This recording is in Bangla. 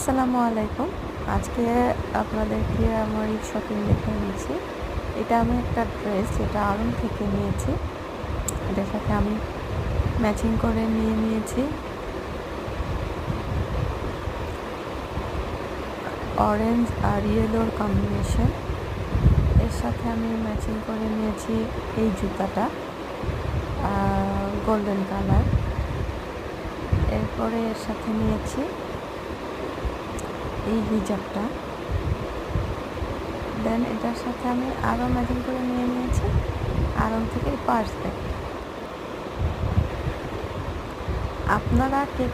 আসসালামু আলাইকুম। আজকে আপনাদেরকে আমার ঈদ শপিং দেখিয়ে দিচ্ছি। এটা আমি একটা ড্রেস যেটা আড়ং থেকে নিয়েছি। এটার সাথে আমি ম্যাচিং করে নিয়ে নিয়েছি অরেঞ্জ আর ইয়েলোর কম্বিনেশন। এর সাথে আমি ম্যাচিং করে নিয়েছি এই জুতাটা গোল্ডেন কালার। এরপরে এর সাথে নিয়েছি এই হিজাবটা। দেন এটার সাথে আমি আরও ম্যাচিং করে নিয়ে নিয়েছি আড়ং থেকে পার্স ব্যাগ। আপনারা কে